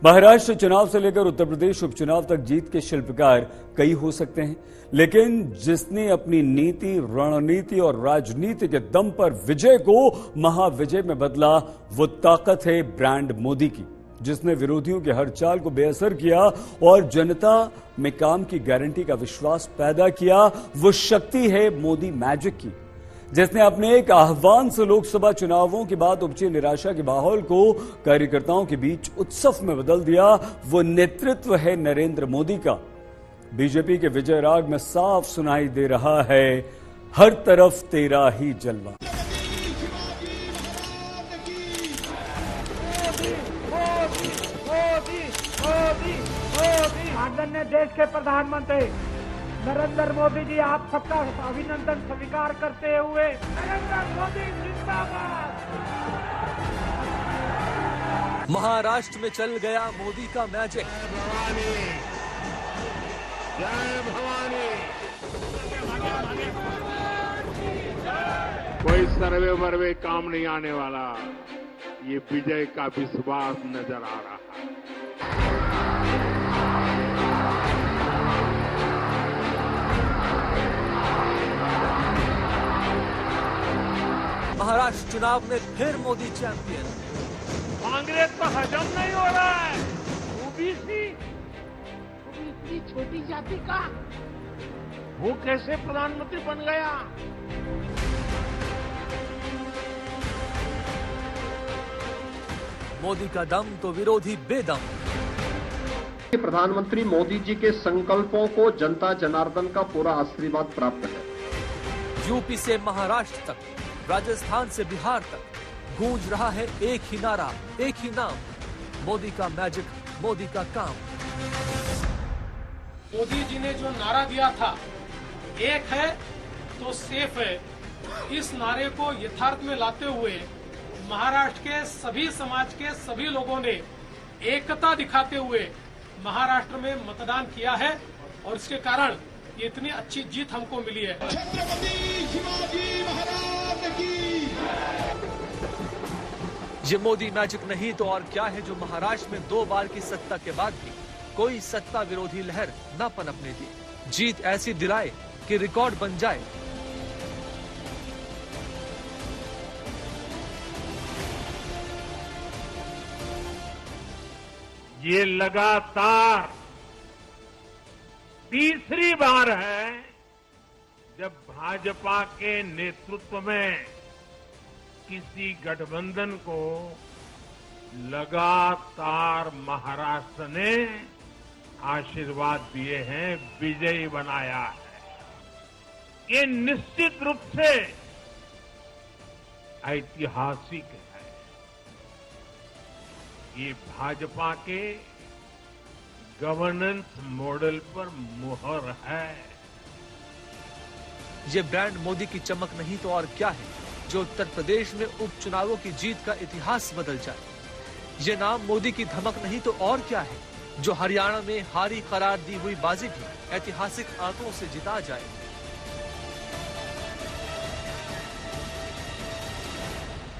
महाराष्ट्र चुनाव से लेकर उत्तर प्रदेश उपचुनाव तक जीत के शिल्पकार कई हो सकते हैं, लेकिन जिसने अपनी नीति, रणनीति और राजनीति के दम पर विजय को महाविजय में बदला, वो ताकत है ब्रांड मोदी की, जिसने विरोधियों के हर चाल को बेअसर किया और जनता में काम की गारंटी का विश्वास पैदा किया। वो शक्ति है मोदी मैजिक की, जिसने अपने एक आह्वान से लोकसभा चुनावों के बाद उपजी निराशा के माहौल को कार्यकर्ताओं के बीच उत्सव में बदल दिया। वो नेतृत्व है नरेंद्र मोदी का। बीजेपी के विजय राग में साफ सुनाई दे रहा है, हर तरफ तेरा ही जलवा। आदरणीय देश के प्रधानमंत्री नरेंद्र मोदी जी, आप सबका अभिनंदन स्वीकार करते हुए नरेंद्र मोदी जिंदाबाद। महाराष्ट्र में चल गया मोदी का मैजिक। जय भवानी। कोई सर्वे वर्वे काम नहीं आने वाला, ये विजय का विश्वास नजर आ रहा है। महाराष्ट्र चुनाव में फिर मोदी चैंपियन। कांग्रेस को हजम नहीं हो रहा है। ओबीसी इतनी छोटी जाति का वो कैसे प्रधानमंत्री बन गया? मोदी का दम तो विरोधी बेदम। प्रधानमंत्री मोदी जी के संकल्पों को जनता जनार्दन का पूरा आशीर्वाद प्राप्त है। यूपी से महाराष्ट्र तक, राजस्थान से बिहार तक गूंज रहा है एक ही नारा, एक ही नाम, मोदी का मैजिक, मोदी का काम। मोदी जी ने जो नारा दिया था, एक है तो सेफ है, इस नारे को यथार्थ में लाते हुए महाराष्ट्र के सभी समाज के सभी लोगों ने एकता दिखाते हुए महाराष्ट्र में मतदान किया है और इसके कारण ये इतनी अच्छी जीत हमको मिली है। ये मोदी मैजिक नहीं तो और क्या है, जो महाराष्ट्र में 2 बार की सत्ता के बाद भी कोई सत्ता विरोधी लहर न पनपने दी। जीत ऐसी दिलाए कि रिकॉर्ड बन जाए। ये लगातार तीसरी बार है जब भाजपा के नेतृत्व में किसी गठबंधन को लगातार महाराष्ट्र ने आशीर्वाद दिए हैं, विजयी बनाया है। ये निश्चित रूप से ऐतिहासिक है। ये भाजपा के गवर्नेंस मॉडल पर मुहर है। ये ब्रांड मोदी की चमक नहीं तो और क्या है, जो उत्तर प्रदेश में उपचुनावों की जीत का इतिहास बदल जाए। ये नाम मोदी की धमक नहीं तो और क्या है, जो हरियाणा में हारी करार दी हुई बाजी भी ऐतिहासिक आंकड़ों से जिता जाए।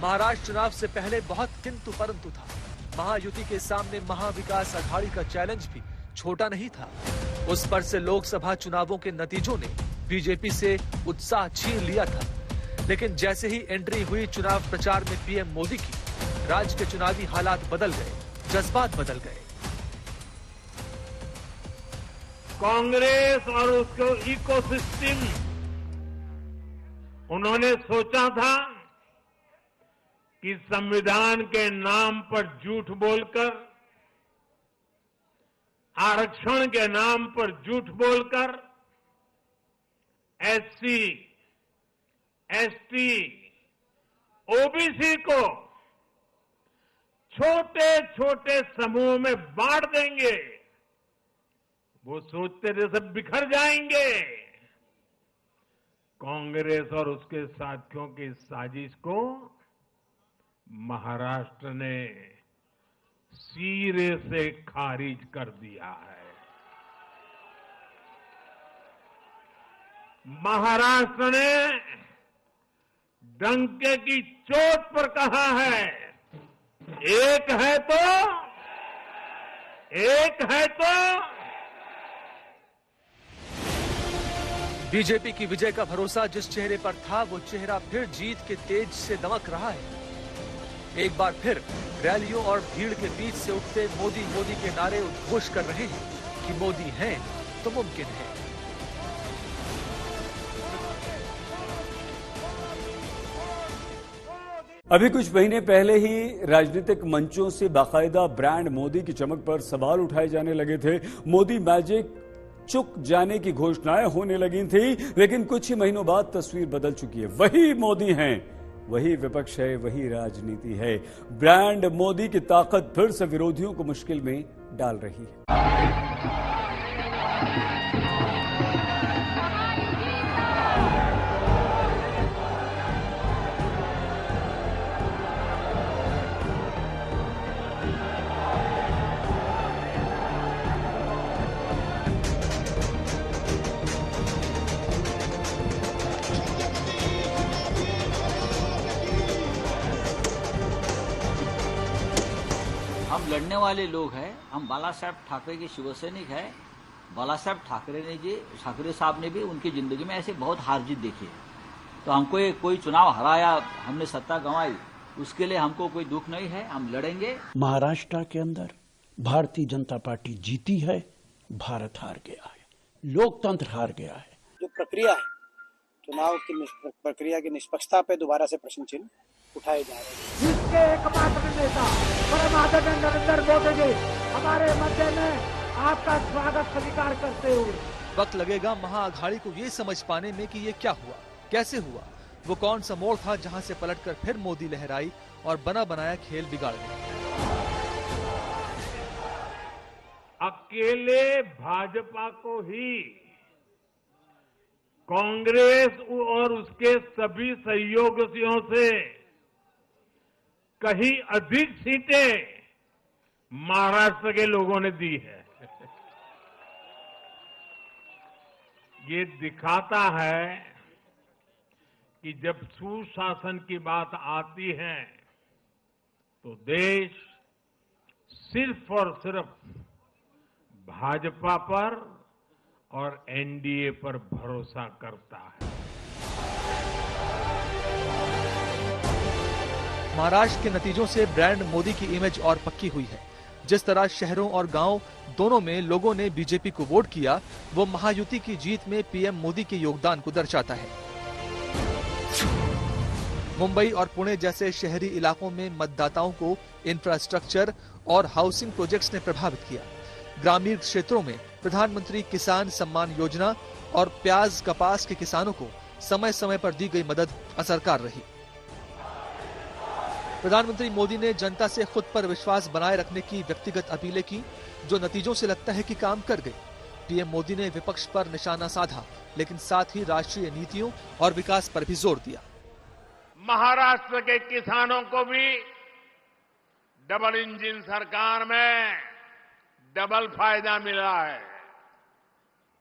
महाराष्ट्र चुनाव से पहले बहुत किंतु परंतु था। महायुति के सामने महाविकास अघाड़ी का चैलेंज भी छोटा नहीं था। उस पर से लोकसभा चुनावों के नतीजों ने बीजेपी से उत्साह छीन लिया था, लेकिन जैसे ही एंट्री हुई चुनाव प्रचार में पीएम मोदी की, राज्य के चुनावी हालात बदल गए, जज्बात बदल गए। कांग्रेस और उसको इकोसिस्टम, उन्होंने सोचा था कि संविधान के नाम पर झूठ बोलकर, आरक्षण के नाम पर झूठ बोलकर एससी, एसटी, ओबीसी को छोटे छोटे समूह में बांट देंगे। वो सोचते थे सब बिखर जाएंगे। कांग्रेस और उसके साथियों की साजिश को महाराष्ट्र ने सिरे से खारिज कर दिया है। महाराष्ट्र ने डंके की चोट पर कहा है, एक है तो एक है तो बीजेपी की विजय का भरोसा जिस चेहरे पर था, वो चेहरा फिर जीत के तेज से दमक रहा है। एक बार फिर रैलियों और भीड़ के बीच से उठते मोदी मोदी के नारे उद्घोष कर रहे हैं कि मोदी हैं तो मुमकिन है। अभी कुछ महीने पहले ही राजनीतिक मंचों से बाकायदा ब्रांड मोदी की चमक पर सवाल उठाए जाने लगे थे। मोदी मैजिक चुक जाने की घोषणाएं होने लगी थी, लेकिन कुछ ही महीनों बाद तस्वीर बदल चुकी है। वही मोदी हैं, वही विपक्ष है, वही राजनीति है। ब्रांड मोदी की ताकत फिर से विरोधियों को मुश्किल में डाल रही है। हम लड़ने वाले लोग हैं। हम बाला साहब ठाकरे के शिवसैनिक हैं। बाला साहब ठाकरे साहब ने भी उनकी जिंदगी में ऐसे बहुत हार जीत देखी है। तो हमको कोई चुनाव हराया, हमने सत्ता गंवाई, उसके लिए हमको कोई दुख नहीं है। हम लड़ेंगे। महाराष्ट्र के अंदर भारतीय जनता पार्टी जीती है, भारत हार गया है, लोकतंत्र हार गया है। जो प्रक्रिया है, चुनाव की प्रक्रिया की निष्पक्षता पे दोबारा से प्रश्न चिन्ह उठाए जा रहे हैं। जिसके एकमात्र नेता परम आदरणीय नरेंद्र मोदी जी हमारे मध्य में आपका स्वागत स्वीकार करते हुए वक्त लगेगा महाअघाड़ी को ये समझ पाने में कि ये क्या हुआ, कैसे हुआ, वो कौन सा मोड़ था जहां से पलटकर फिर मोदी लहराई और बना बनाया खेल बिगाड़ गया। अकेले भाजपा को ही कांग्रेस और उसके सभी सहयोगियों से कहीं अधिक सीटें महाराष्ट्र के लोगों ने दी है। ये दिखाता है कि जब सुशासन की बात आती है तो देश सिर्फ और सिर्फ भाजपा पर और एनडीए पर भरोसा करता है। महाराष्ट्र के नतीजों से ब्रांड मोदी की इमेज और पक्की हुई है। जिस तरह शहरों और गांव दोनों में लोगों ने बीजेपी को वोट किया, वो महायुति की जीत में पीएम मोदी के योगदान को दर्शाता है। मुंबई और पुणे जैसे शहरी इलाकों में मतदाताओं को इंफ्रास्ट्रक्चर और हाउसिंग प्रोजेक्ट्स ने प्रभावित किया। ग्रामीण क्षेत्रों में प्रधानमंत्री किसान सम्मान योजना और प्याज कपास के किसानों को समय समय पर दी गई मदद असरकार रही। प्रधानमंत्री मोदी ने जनता से खुद पर विश्वास बनाए रखने की व्यक्तिगत अपीलें की, जो नतीजों से लगता है कि काम कर गई। पीएम मोदी ने विपक्ष पर निशाना साधा, लेकिन साथ ही राष्ट्रीय नीतियों और विकास पर भी जोर दिया। महाराष्ट्र के किसानों को भी डबल इंजन सरकार में डबल फायदा मिला है।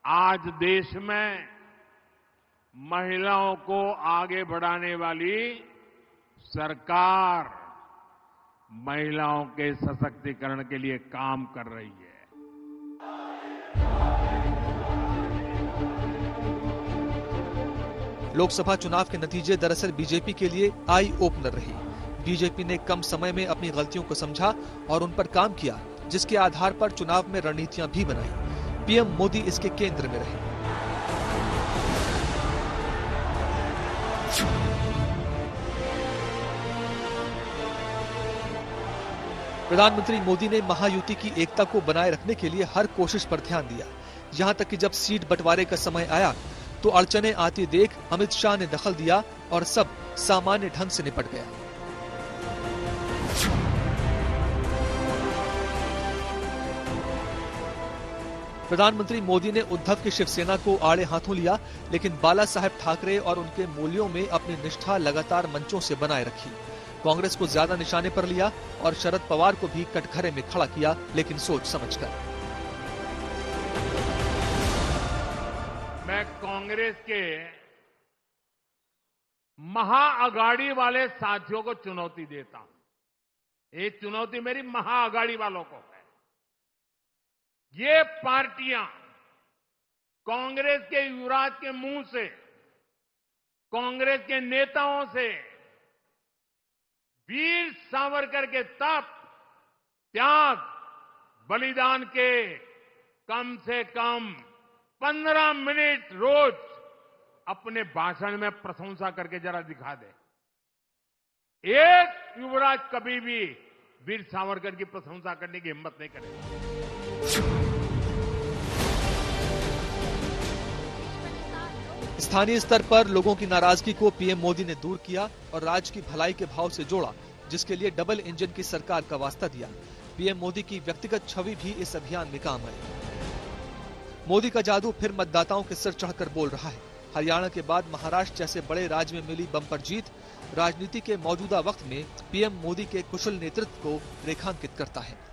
आज देश में महिलाओं को आगे बढ़ाने वाली सरकार महिलाओं के सशक्तिकरण के लिए काम कर रही है। लोकसभा चुनाव के नतीजे दरअसल बीजेपी के लिए आई ओपनर रही। बीजेपी ने कम समय में अपनी गलतियों को समझा और उन पर काम किया, जिसके आधार पर चुनाव में रणनीतियां भी बनाई। पीएम मोदी इसके केंद्र में रहे। प्रधानमंत्री मोदी ने महायुति की एकता को बनाए रखने के लिए हर कोशिश पर ध्यान दिया। यहां तक कि जब सीट बंटवारे का समय आया तो अड़चनें आती देख अमित शाह ने दखल दिया और सब सामान्य ढंग से निपट गया। प्रधानमंत्री मोदी ने उद्धव की शिवसेना को आड़े हाथों लिया, लेकिन बाला साहेब ठाकरे और उनके मूल्यों में अपनी निष्ठा लगातार मंचों से बनाए रखी। कांग्रेस को ज्यादा निशाने पर लिया और शरद पवार को भी कटघरे में खड़ा किया, लेकिन सोच समझकर। मैं कांग्रेस के महाअघाड़ी वाले साथियों को चुनौती देता हूं। ये चुनौती मेरी महाअघाड़ी वालों को है। ये पार्टियां कांग्रेस के युवराज के मुंह से, कांग्रेस के नेताओं से वीर सावरकर के तप, त्याग, बलिदान के कम से कम 15 मिनट रोज अपने भाषण में प्रशंसा करके जरा दिखा दे। एक युवराज कभी भी वीर सावरकर की प्रशंसा करने की हिम्मत नहीं करेगा। स्थानीय स्तर पर लोगों की नाराजगी को पीएम मोदी ने दूर किया और राज्य की भलाई के भाव से जोड़ा, जिसके लिए डबल इंजन की सरकार का वास्ता दिया। पीएम मोदी की व्यक्तिगत छवि भी इस अभियान में काम आई। मोदी का जादू फिर मतदाताओं के सिर चढ़कर बोल रहा है। हरियाणा के बाद महाराष्ट्र जैसे बड़े राज्य में मिली बम्पर जीत राजनीति के मौजूदा वक्त में पीएम मोदी के कुशल नेतृत्व को रेखांकित करता है।